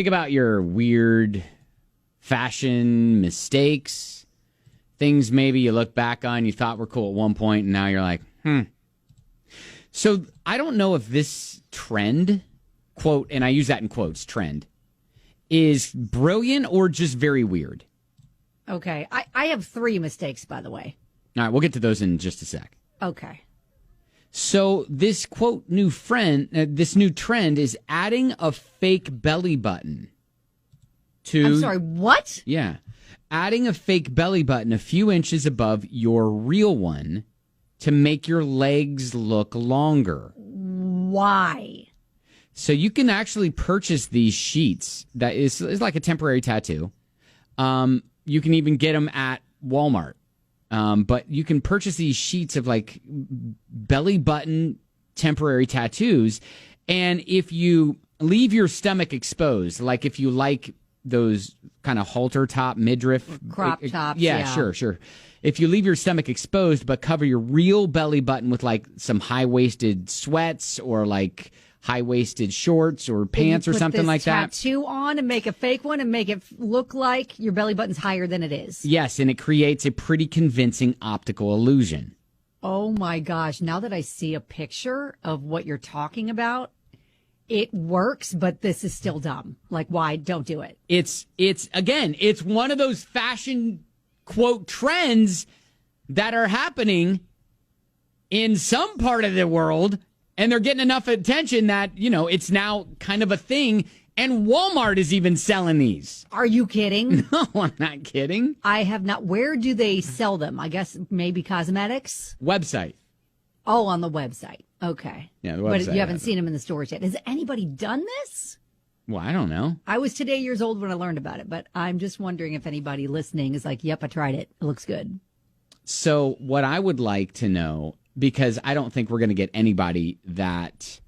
Think about your weird fashion mistakes, things maybe you look back on you thought were cool at one point, and now you're like, So I don't know if this trend, quote, and I use that in quotes, trend, is brilliant or just very weird. Okay. I have 3 mistakes, by the way. All right, we'll get to those in just a sec. Okay. So this, quote, this new trend is adding a fake belly button to... I'm sorry, what? Yeah. Adding a fake belly button a few inches above your real one to make your legs look longer. Why? So you can actually purchase these sheets that is like a temporary tattoo. You can even get them at Walmart. But you can purchase these sheets of like belly button temporary tattoos. And if you leave your stomach exposed, like if you like those kind of halter top midriff crop tops. Yeah, sure. If you leave your stomach exposed, but cover your real belly button with like some high-waisted sweats or like high-waisted shorts or pants or something like that. Tattoo on and make a fake one and make it look like your belly button's higher than it is. Yes, and it creates a pretty convincing optical illusion. Oh my gosh. Now that I see a picture of what you're talking about, it works, but this is still dumb. Like, why? Don't do it. It's one of those fashion, quote, trends that are happening in some part of the world, and they're getting enough attention that, it's now kind of a thing, and Walmart is even selling these. Are you kidding? No, I'm not kidding. I have not. Where do they sell them? I guess maybe cosmetics? Website. Oh, on the website. Okay. Yeah, the website. But you haven't seen them in the stores yet. Has anybody done this? Well, I don't know. I was today years old when I learned about it, but I'm just wondering if anybody listening is like, yep, I tried it. It looks good. So what I would like to know, because I don't think we're going to get anybody that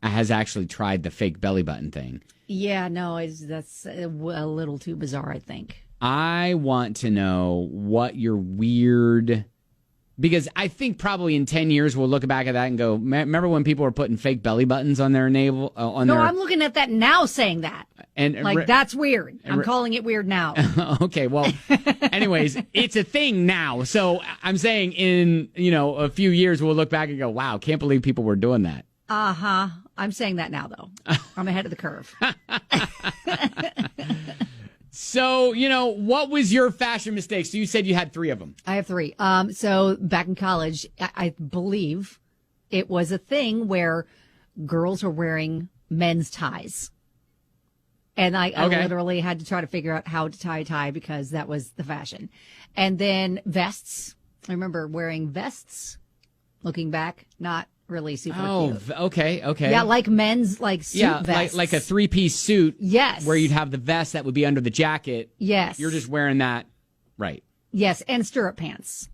has actually tried the fake belly button thing. Yeah, no, that's a little too bizarre, I think. I want to know what your weird... Because I think probably in 10 years we'll look back at that and go, remember when people were putting fake belly buttons on their navel? I'm looking at that now saying that. That's weird. I'm calling it weird now. Okay, well, anyways, it's a thing now. So I'm saying in, a few years we'll look back and go, wow, can't believe people were doing that. Uh-huh. I'm saying that now, though. I'm ahead of the curve. So, what was your fashion mistake? So you said you had 3 of them. I have 3. So back in college, I believe it was a thing where girls were wearing men's ties. And I literally had to try to figure out how to tie a tie because that was the fashion. And then vests. I remember wearing vests. Looking back, not really super cute. Okay. Yeah, like men's suit vests. like a 3-piece suit. Yes. Where you'd have the vest that would be under the jacket. Yes. You're just wearing that. Right. Yes, and stirrup pants.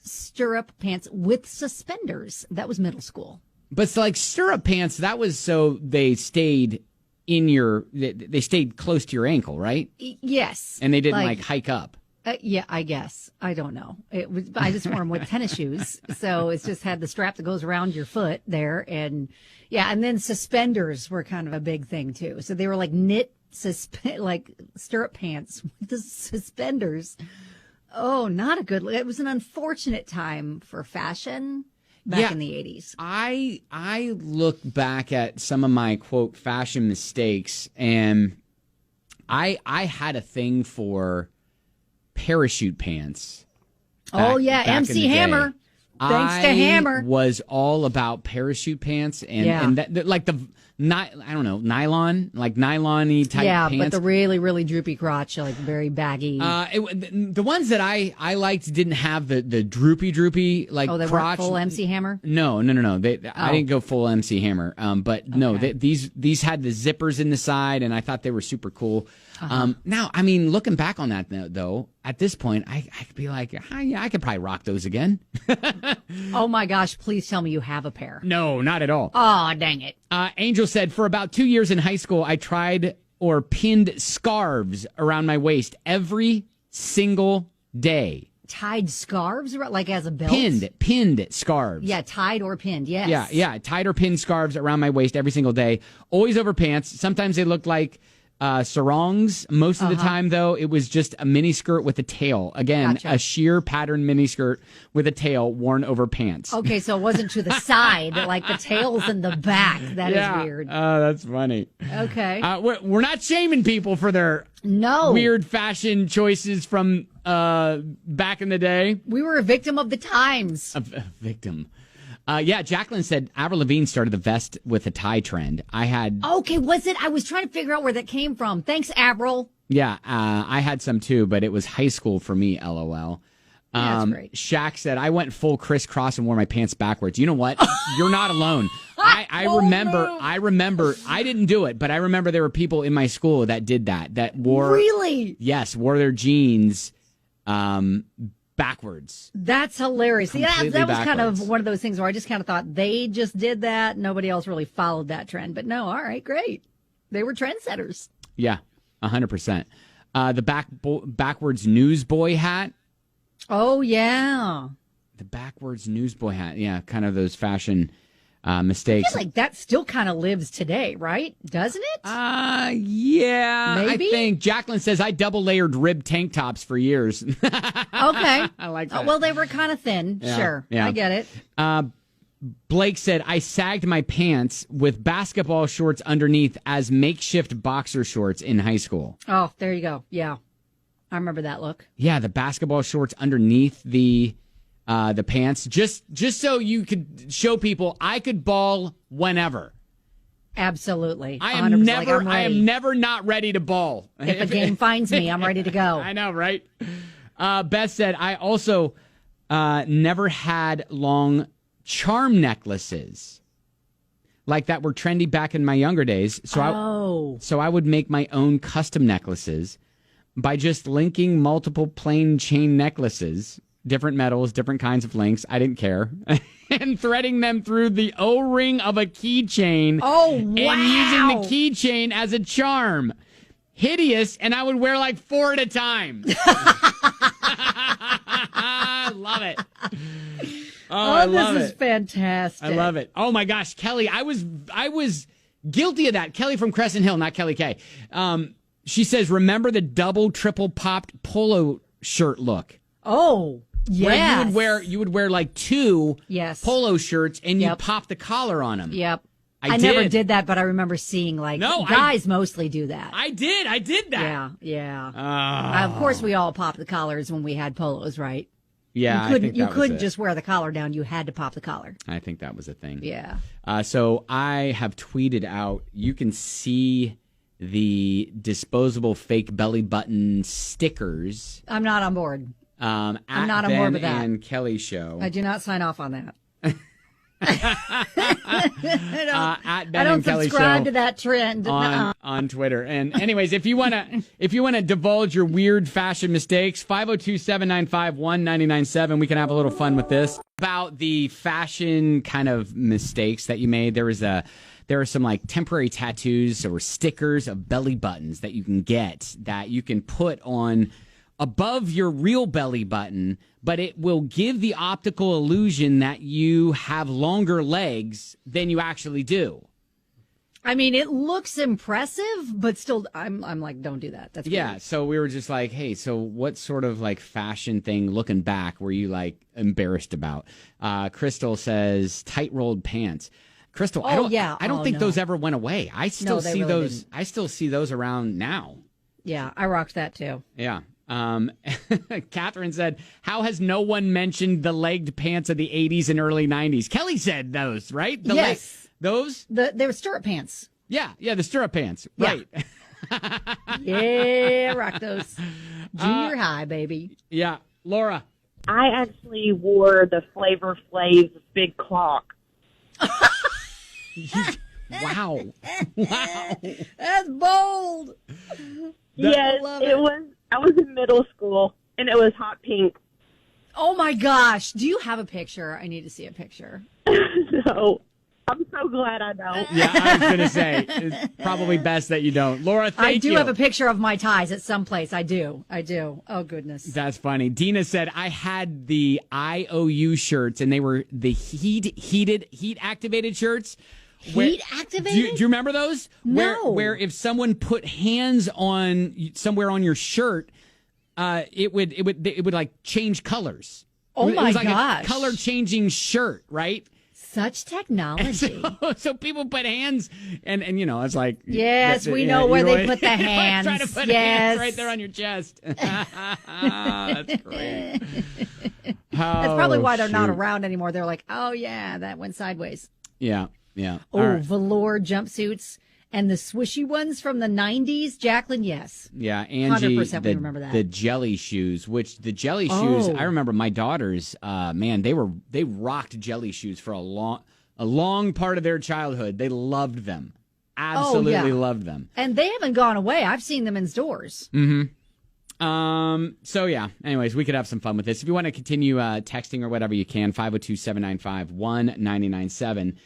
Stirrup pants with suspenders. That was middle school. But stirrup pants, that was so they stayed they stayed close to your ankle, right? Yes. And they didn't hike up. Yeah, I guess. I don't know. I just wore them with tennis shoes. So it's just had the strap that goes around your foot there. And and then suspenders were kind of a big thing too. So they were like knit, stirrup pants with the suspenders. Oh, not a good, it was an unfortunate time for fashion back in the 80s. I look back at some of my, quote, fashion mistakes, and I had a thing for parachute pants. Back MC Hammer. Thanks to Hammer. I was all about parachute pants and I don't know, nylon, like nylon-y type pants. Yeah, but the really, really droopy crotch, like very baggy. The ones that I liked didn't have the droopy crotch. They weren't full MC Hammer? No. I didn't go full MC Hammer. These had the zippers in the side, and I thought they were super cool. Now, I mean, looking back on that, though, at this point, I could be like, I could probably rock those again. Oh, my gosh. Please tell me you have a pair. No, not at all. Oh, dang it. Angel said, for about 2 years in high school, I tried or pinned scarves around my waist every single day. Tied scarves, like as a belt? Pinned scarves. Yeah, tied or pinned, yes. Yeah, tied or pinned scarves around my waist every single day. Always over pants. Sometimes they looked like sarongs. Most of the time, though, it was just a mini skirt with a tail. Again, Gotcha. a sheer pattern mini skirt with a tail worn over pants. Okay, so it wasn't to the side, like the tail's in the back. That is weird. Oh, that's funny. Okay. We're not shaming people for their No. weird fashion choices from back in the day. We were a victim of the times. A victim. Jacqueline said Avril Lavigne started the vest with a tie trend. I had. Okay, was it? I was trying to figure out where that came from. Thanks, Avril. Yeah, I had some too, but it was high school for me, LOL. That's great. Shaq said, I went full crisscross and wore my pants backwards. You know what? You're not alone. I remember, I didn't do it, but I remember there were people in my school that did that wore. Really? Yes, wore their jeans backwards. That's hilarious. Yeah, Completely that was kind backwards. of one of those things where I just kind of thought they just did that. Nobody else really followed that trend. But no, all right, great. They were trendsetters. Yeah, 100%. The backwards newsboy hat. Oh, yeah. The backwards newsboy hat. Yeah, kind of those fashion I mistakes. feel like that still kind of lives today, right? Doesn't it? Yeah, Maybe? I think Jacqueline says I double layered ribbed tank tops for years. Okay. I like that. Well, they were kind of thin. Yeah, Sure. yeah. I get it. Blake said I sagged my pants with basketball shorts underneath as makeshift boxer shorts in high school. Oh, there you go. Yeah. I remember that look. Yeah, the basketball shorts underneath the pants, just so you could show people I could ball whenever. Absolutely. I 100%, am like, never, I'm I ready. am never not ready to ball. If a game finds me, I'm ready to go. I know, right? Beth said I also never had long charm necklaces like that were trendy back in my younger days. So I would make my own custom necklaces by just linking multiple plain chain necklaces, different metals, different kinds of links. I didn't care. And threading them through the O-ring of a keychain. Oh, wow. And using the keychain as a charm. Hideous, and I would wear like 4 at a time. I love it. I love this is it. fantastic. I love it. Oh my gosh, Kelly, I was guilty of that. Kelly from Crescent Hill, not Kelly K. She says, remember the double, triple popped polo shirt look? Oh, yes. Where you would wear like 2 Yes. polo shirts and you Yep. pop the collar on them. Yep. I never did. did that, but I remember seeing like No, guys mostly do that. I did that. Yeah, yeah. Oh. Of course, we all popped the collars when we had polos, right? Yeah, I think You that was couldn't it. just wear the collar down. You had to pop the collar. I think that was a thing. Yeah. So I have tweeted out, you can see the disposable fake belly button stickers I'm not on board. at not on Ben board with that. and Kelly show. I do not sign off on that. At Ben I don't and Kelly subscribe show to that trend. Nuh-uh. on Twitter. And anyways, if you wanna divulge your weird fashion mistakes, 502-795-1997. We can have a little fun with this. About the fashion kind of mistakes that you made, there are some like temporary tattoos or stickers of belly buttons that you can get that you can put on above your real belly button, but it will give the optical illusion that you have longer legs than you actually do. I mean, it looks impressive, but still, I'm like, don't do that. That's Yeah, weird. so we were just like, hey, so what sort of like fashion thing looking back were you like embarrassed about? Crystal says tight rolled pants. Crystal, I don't think no. those ever went away. I still No, they see really those. didn't. I still see those around now. Yeah, I rocked that too. Yeah. Catherine said, how has no one mentioned the legged pants of the 80s and early 90s? Kelly said those, right? Yes. Those? They were stirrup pants. Yeah, the stirrup pants. Yeah. Right. Yeah, rock those. Junior high, baby. Yeah. Laura. I actually wore the Flavor Flav's big clock. Wow. Wow. That's bold. Yes, love it it. was. I was in middle school, and it was hot pink. Oh my gosh. Do you have a picture? I need to see a picture. So I'm so glad I don't. Yeah, I was going to say, it's probably best that you don't. Laura, thank you. I do have a picture of my ties at some place. I do. Oh, goodness. That's funny. Dina said, I had the IOU shirts, and they were the heat activated shirts Heat activated? Do you remember those? No. Where if someone put hands on somewhere on your shirt, it would like change colors. Oh It my was like gosh. a color changing shirt, right? Such technology. So people put hands, and it's like Yes, we know where they put the hands. Trying to put hands right there on your chest. That's great. That's probably why they're not around anymore. They're like, oh yeah, that went sideways. Yeah. Oh, All right. velour jumpsuits and the swishy ones from the 90s. Jacqueline, yes. Yeah, Angie, 100% we remember that. the jelly shoes, which the jelly shoes, I remember my daughters, man, they rocked jelly shoes for a long part of their childhood. They loved them. Absolutely loved them. And they haven't gone away. I've seen them in stores. So yeah, anyways, we could have some fun with this. If you want to continue texting or whatever, you can, 502-795-1997.